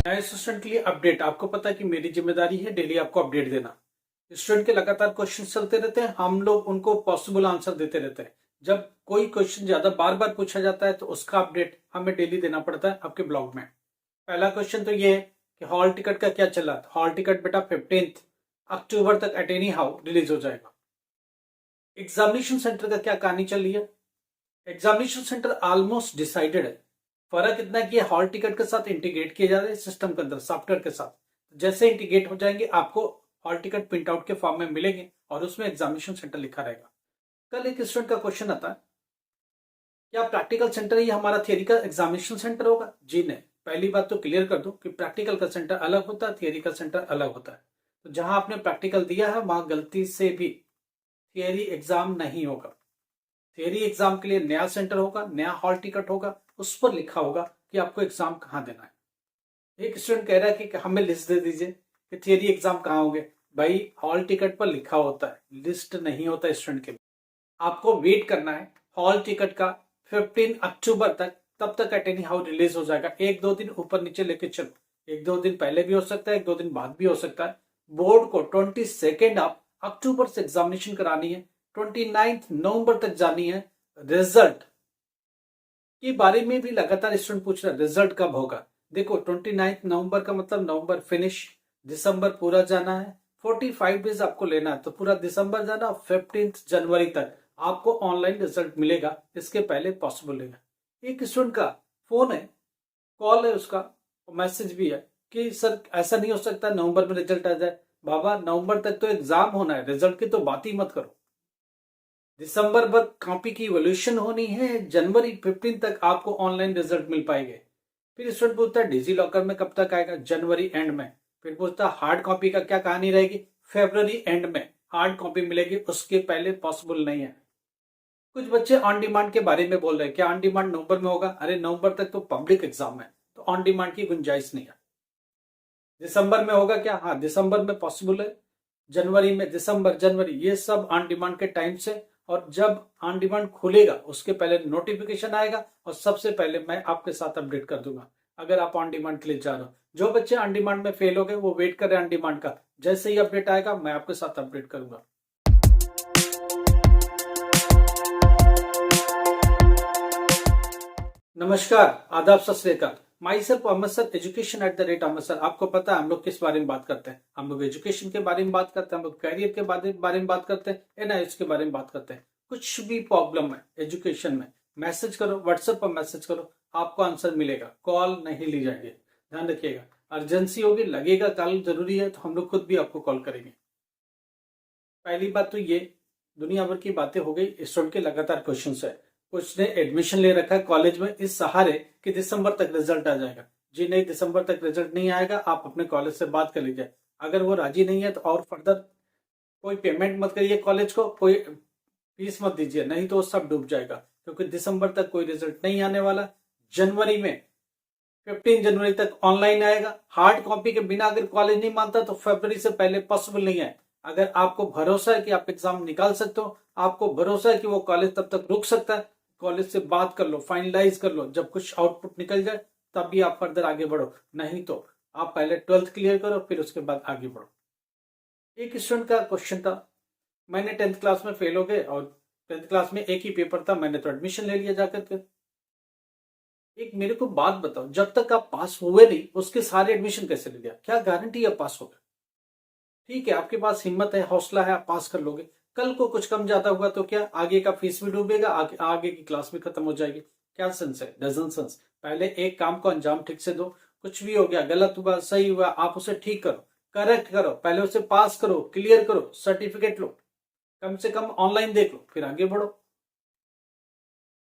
नए स्टूडेंट के लिए अपडेट। आपको पता है कि मेरी जिम्मेदारी है डेली आपको अपडेट देना। स्टूडेंट के लगातार क्वेश्चन चलते रहते हैं, हम लोग उनको पॉसिबल आंसर देते रहते हैं। जब कोई क्वेश्चन ज्यादा बार बार पूछा जाता है तो उसका अपडेट हमें डेली देना पड़ता है आपके ब्लॉग में। पहला क्वेश्चन तो ये है कि हॉल टिकट का क्या चला। हॉल टिकट बेटा 15 अक्टूबर तक एट एनी हाउ रिलीज हो जाएगा। एग्जामिनेशन सेंटर का क्या कहानी चल रही है। एग्जामिनेशन सेंटर ऑलमोस्ट डिसाइडेड है। फर्क इतना कि हॉल टिकट के साथ इंटीग्रेट किए जा रहे हैं सिस्टम के अंदर सॉफ्टवेयर के साथ। जैसे इंटीग्रेट हो जाएंगे आपको हॉल टिकट प्रिंट आउट के फॉर्म में मिलेंगे और उसमें एग्जामिनेशन सेंटर लिखा रहेगा। कल एक स्टूडेंट का क्वेश्चन आता है, क्या प्रैक्टिकल सेंटर ही हमारा थियरी का एग्जामिनेशन सेंटर होगा? जी नहीं। पहली बात तो क्लियर कर दूं कि प्रैक्टिकल का सेंटर अलग होता है, थियरी का सेंटर अलग होता है। तो जहां आपने प्रैक्टिकल दिया है वहां गलती से भी थियरी एग्जाम नहीं होगा। थियरी एग्जाम के लिए नया सेंटर होगा, नया हॉल टिकट होगा, उस पर लिखा होगा कि आपको एग्जाम कहाँ देना है। एक स्टूडेंट कह रहा है कि हमें लिस्ट दे दीजिए कि थियरी एग्जाम कहाँ होंगे। भाई हॉल टिकट पर लिखा होता है, लिस्ट नहीं होता स्टूडेंट के लिए। आपको वेट करना है हॉल टिकट का 15 अक्टूबर तक, तब तक एट एनी हाउ रिलीज हो जाएगा। एक दो दिन ऊपर नीचे लेके चलो, एक दो दिन पहले भी हो सकता है, एक दो दिन बाद भी हो सकता है। बोर्ड को 22 अक्टूबर से एग्जामिनेशन करानी है, 29 नवंबर तक जानी है। रिजल्ट के बारे में भी लगातार स्टूडेंट पूछ रहा है रिजल्ट कब होगा। देखो 29 नवंबर का मतलब नवंबर फिनिश, दिसंबर पूरा जाना है, 45 डेज आपको लेना है तो पूरा दिसंबर जाना। 15 जनवरी तक आपको ऑनलाइन रिजल्ट मिलेगा, इसके पहले पॉसिबल नहीं है। एक स्टूडेंट का फोन है, कॉल है उसका, मैसेज भी है कि सर ऐसा नहीं हो सकता नवंबर में रिजल्ट आ जाए। बाबा नवंबर तक तो एग्जाम होना है, रिजल्ट की तो बात ही मत करो। दिसंबर भर कॉपी की इवोल्यूशन होनी है, जनवरी 15 तक आपको ऑनलाइन रिजल्ट मिल पाएंगे। फिर स्टूडेंट पूछता है डिजी लॉकर में कब तक आएगा? जनवरी एंड में। फिर पूछता है हार्ड कॉपी का क्या कहानी रहेगी? फरवरी एंड में हार्ड कॉपी मिलेगी, उसके पहले पॉसिबल नहीं है। कुछ बच्चे ऑन डिमांड के बारे में बोल रहे हैं, क्या ऑन डिमांड नवंबर में होगा? अरे नवंबर तक तो पब्लिक एग्जाम है, तो ऑन डिमांड की गुंजाइश नहीं है। दिसंबर में होगा क्या? हाँ दिसंबर में पॉसिबल है। जनवरी में, दिसंबर, जनवरी, ये सब ऑन डिमांड के टाइम से। और जब ऑन डिमांड खुलेगा उसके पहले नोटिफिकेशन आएगा और सबसे पहले मैं आपके साथ अपडेट कर दूंगा अगर आप ऑन डिमांड के लिए जा रहे हो। जो बच्चे ऑन डिमांड में फेल हो गए वो वेट कर रहे हैं ऑन डिमांड का, जैसे ही अपडेट आएगा मैं आपके साथ अपडेट करूंगा। नमस्कार, आदाब, सत श्री अकाल। Myself Ahmed sir, education at the rate Ahmed sir. आपको पता है हम लोग किस बारे में बात करते हैं? हम लोग एजुकेशन के बारे में बात करते हैं, हम लोग कैरियर के बारे में बात करते हैं, एनआईएस के बारे में बात करते हैं। कुछ भी प्रॉब्लम है एजुकेशन में, मैसेज करो, व्हाट्सएप पर मैसेज करो, आपको आंसर मिलेगा। कॉल नहीं ली जाएगी, ध्यान रखिएगा। अर्जेंसी होगी, लगेगा कॉल जरूरी है तो हम लोग खुद भी आपको कॉल करेंगे। पहली बात तो ये, दुनिया भर की बातें हो गई, स्टूडेंट के लगातार क्वेश्चन है। कुछ ने एडमिशन ले रखा है कॉलेज में इस सहारे कि दिसंबर तक रिजल्ट आ जाएगा। जी नहीं, दिसंबर तक रिजल्ट नहीं आएगा। आप अपने कॉलेज से बात कर लीजिए, अगर वो राजी नहीं है तो और फर्दर कोई पेमेंट मत करिए कॉलेज को, कोई फीस मत दीजिए, नहीं तो सब डूब जाएगा। क्योंकि दिसंबर तक कोई रिजल्ट नहीं आने वाला। जनवरी में 15 जनवरी तक ऑनलाइन आएगा। हार्ड कॉपी के बिना अगर कॉलेज नहीं मानता तो फरवरी से पहले पॉसिबल नहीं है। अगर आपको भरोसा है कि आप एग्जाम निकाल सकते हो, आपको भरोसा है कि वो कॉलेज तब तक रुक सकता है, कॉलेज से बात कर लो, फाइनलाइज कर लो। जब कुछ आउटपुट निकल जाए तब भी आप फर्दर आगे बढ़ो, नहीं तो आप पहले 12th क्लियर करो फिर उसके बाद आगे बढ़ो। एक स्टूडेंट का क्वेश्चन था, मैंने 10th क्लास में फेल हो गए और 10th क्लास में एक ही पेपर था, मैंने तो एडमिशन ले लिया जाकर के। एक मेरे को बात बताओ, जब तक आप पास हुए नहीं उसके सारे एडमिशन कैसे ले लिया? क्या गारंटी है पास हो गए? ठीक है, आपके पास हिम्मत है, हौसला है, आप पास कर लोगे। कल को कुछ कम ज्यादा हुआ तो क्या आगे का फीस भी डूबेगा, आगे की क्लास भी खत्म हो जाएगी। क्या सेंस है? Doesn't sense. पहले एक काम को अंजाम ठीक से दो। कुछ भी हो गया, गलत हुआ, सही हुआ, आप उसे ठीक करो, करेक्ट करो, पहले उसे पास करो, क्लियर करो, सर्टिफिकेट लो, कम से कम ऑनलाइन देख लो, फिर आगे बढ़ो।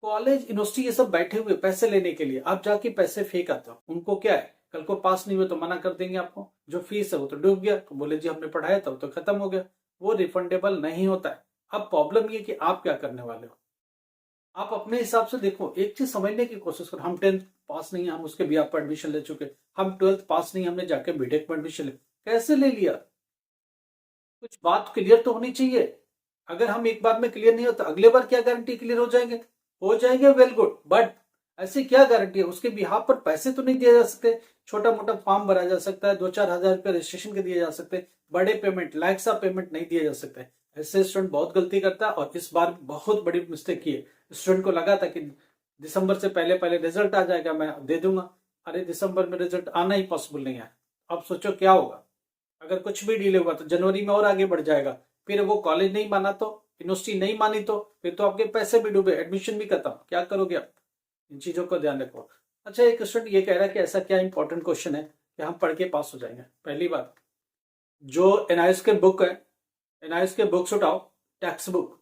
कॉलेज यूनिवर्सिटी ये सब बैठे हुए पैसे लेने के लिए, आप जाके पैसे फेंक आते हो। उनको क्या है, कल को पास नहीं हुए तो मना कर देंगे आपको। जो फीस है वो तो डूब गया, तो बोले जी हमने पढ़ाया था वो तो खत्म हो गया, वो रिफंडेबल नहीं होता है। अब प्रॉब्लम ये कि आप क्या करने वाले हो। आप अपने हिसाब से देखो, एक चीज समझने की कोशिश करो। हम 10th पास नहीं है, हम उसके भी आप एडमिशन ले चुके। हम 12th पास नहीं, हमने जाके बीटेक में एडमिशन ले, कैसे ले लिया? कुछ बात क्लियर तो होनी चाहिए। अगर हम एक बार में क्लियर नहीं होता, अगले बार क्या गारंटी क्लियर हो जाएंगे? हो जाएंगे, वेल गुड, बट ऐसे क्या गारंटी है? उसके बिहाफ पर पैसे तो नहीं दिए जा सकते छोटा मोटा फॉर्म भरा जा सकता है, 2-4 हज़ार रुपये रजिस्ट्रेशन के दिए जा सकते हैं, बड़े पेमेंट लैक्स ऑफ पेमेंट नहीं दिए जा सकते। ऐसे स्टूडेंट बहुत गलती करता है और इस बार बहुत बड़ी मिस्टेक की है। स्टूडेंट को लगा था कि दिसंबर से पहले पहले रिजल्ट आ जाएगा, मैं दे दूंगा। अरे दिसंबर में रिजल्ट आना ही पॉसिबल नहीं है। अब सोचो क्या होगा, अगर कुछ भी डिले हुआ तो जनवरी में और आगे बढ़ जाएगा, फिर वो कॉलेज नहीं माना तो, यूनिवर्सिटी नहीं मानी तो, फिर तो आपके पैसे भी डूबे, एडमिशन भी खत्म, क्या करोगे आप? इन चीजों का ध्यान रखो। अच्छा, एक स्टूडेंट ये कह रहा है कि ऐसा क्या इंपॉर्टेंट क्वेश्चन है कि हम पढ़ के पास हो जाएंगे। पहली बात, जो एनआईएस के बुक है, एनआईएस के बुक्स उठाओ, टेक्स्ट बुक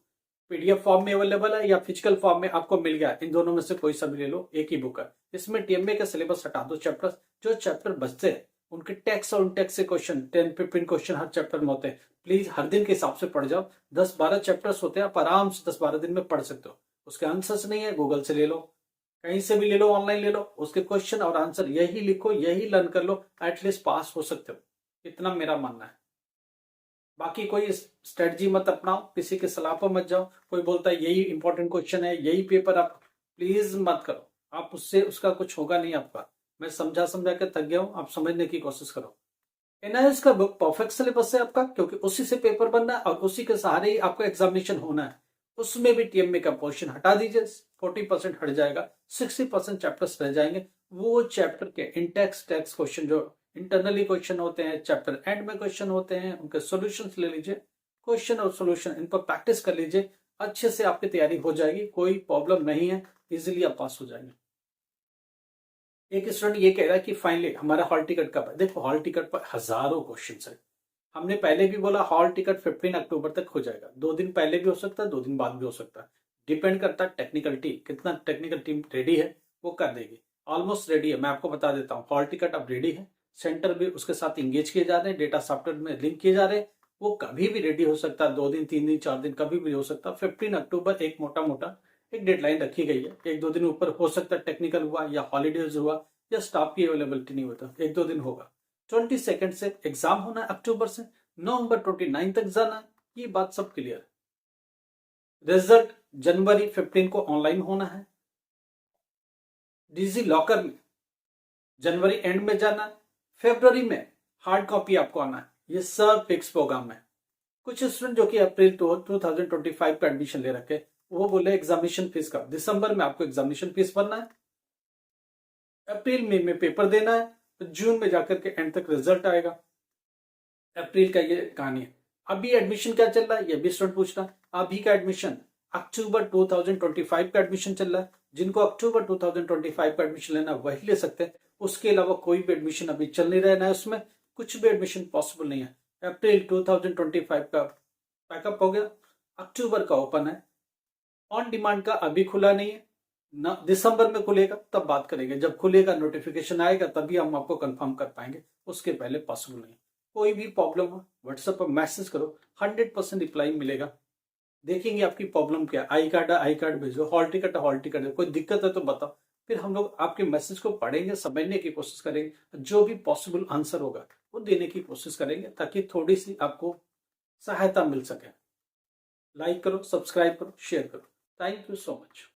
पीडीएफ फॉर्म में अवेलेबल है या फिजिकल फॉर्म में आपको मिल गया, इन दोनों में से कोई सा भी ले लो, एक ही बुक है। इसमें टीएमए का सिलेबस हटा दो, चैप्टर जो चैप्टर बचते हैं उनके टेक्स्ट और टेक्स्ट से क्वेश्चन 10-15 क्वेश्चन हर चैप्टर में होते हैं। प्लीज हर दिन के हिसाब से पढ़ जाओ, 10-12 चैप्टर्स होते हैं, आप आराम से 10-12 दिन में पढ़ सकते हो। उसके आंसर्स नहीं है, गूगल से ले लो, कहीं से भी ले लो, ऑनलाइन ले लो, उसके क्वेश्चन और आंसर यही लिखो, यही लर्न कर लो, एटलीस्ट पास हो सकते हो। इतना मेरा मानना है। बाकी कोई स्ट्रेटजी मत अपनाओ, किसी के सलाह पर मत जाओ। कोई बोलता है यही इंपॉर्टेंट क्वेश्चन है, यही पेपर, आप प्लीज मत करो। आप उससे उसका कुछ होगा नहीं आपका। मैं समझा समझा के थक गया हूं, आप समझने की कोशिश करो। एनआईएस का बुक परफेक्ट सिलेबस है आपका, क्योंकि उसी से पेपर बनना है और उसी के सहारे ही आपका एग्जामिनेशन होना है। उसमें भी टीएमए का पोर्शन हटा दीजिए, 40% हट जाएगा, 60% चैप्टर्स रह जाएंगे। वो चैप्टर के इंटेक्स टेक्स्ट क्वेश्चन जो इंटरनली क्वेश्चन होते हैं, चैप्टर एंड में क्वेश्चन होते हैं, उनके सॉल्यूशंस ले लीजिए, क्वेश्चन और सॉल्यूशन इन पर प्रैक्टिस कर लीजिए, अच्छे से आपकी तैयारी हो जाएगी, कोई प्रॉब्लम नहीं है, इजीली आप पास हो जाएंगे। एक स्टूडेंट ये कह रहा है कि फाइनली हमारा हॉल टिकट कब है। देखो, हॉल टिकट पर हजारों क्वेश्चन है। हमने पहले भी बोला हॉल टिकट 15 अक्टूबर तक हो जाएगा। 2 दिन पहले भी हो सकता है, 2 दिन बाद भी हो सकता है, डिपेंड करता है टेक्निकल टीम, कितना टेक्निकल टीम रेडी है वो कर देगी। ऑलमोस्ट रेडी है, मैं आपको बता देता हूँ, हॉल टिकट अब रेडी है। सेंटर भी उसके साथ इंगेज किए जा रहे हैं, डेटा सॉफ्टवेयर में लिंक किए जा रहे हैं। वो कभी भी रेडी हो सकता है, 2 दिन 3 दिन 4 दिन कभी भी हो सकता है। 15 अक्टूबर एक मोटा मोटा एक डेडलाइन रखी गई है। 1-2 दिन ऊपर हो सकता है, टेक्निकल हुआ या हॉलीडेज हुआ या स्टाफ की अवेलेबिलिटी नहीं होता, 1-2 दिन होगा। 22 से एग्जाम होना है, अक्टूबर से नवंबर 29 तक जाना है, ये बात सब क्लियर है। रिजल्ट जनवरी 15 को ऑनलाइन होना है। डिजी लॉकर में जनवरी एंड में जाना है, फरवरी में हार्ड कॉपी आपको आना है। ये सब फिक्स प्रोग्राम है। कुछ स्टूडेंट जो कि अप्रैल 2025 का एडमिशन ले रखे, वो बोले एग्जामिनेशन फीस का, दिसंबर में आपको एग्जामिनेशन फीस भरना है, अप्रैल मई में पेपर देना है, तो जून में जाकर के एंड तक रिजल्ट आएगा। अप्रैल का ये कहानी है। अभी एडमिशन क्या चल रहा है, ये भी स्टूडेंट पूछ रहा है। अभी का एडमिशन अक्टूबर 2025 का एडमिशन चल रहा है। जिनको अक्टूबर 2025 का एडमिशन लेना वही ले सकते हैं, उसके अलावा कोई भी एडमिशन अभी चल नहीं रहना है, उसमें कुछ भी एडमिशन पॉसिबल नहीं है। अप्रैल 2025 का पैकअप हो गया, अक्टूबर का ओपन है। ऑन डिमांड का अभी खुला नहीं है ना, दिसंबर में खुलेगा, तब बात करेंगे। जब खुलेगा, नोटिफिकेशन आएगा, तभी हम आपको कंफर्म कर पाएंगे, उसके पहले पॉसिबल नहीं। कोई भी प्रॉब्लम हो व्हाट्सएप पर मैसेज करो, 100% रिप्लाई मिलेगा। देखेंगे आपकी प्रॉब्लम क्या, आई कार्ड भेजो, हॉल टिकट है, हॉल टिकट है, कोई दिक्कत है तो बताओ। फिर हम लोग आपके मैसेज को पढ़ेंगे, समझने की कोशिश करेंगे, जो भी पॉसिबल आंसर होगा वो देने की कोशिश करेंगे, ताकि थोड़ी सी आपको सहायता मिल सके। लाइक करो, सब्सक्राइब करो, शेयर करो। Thank you so much.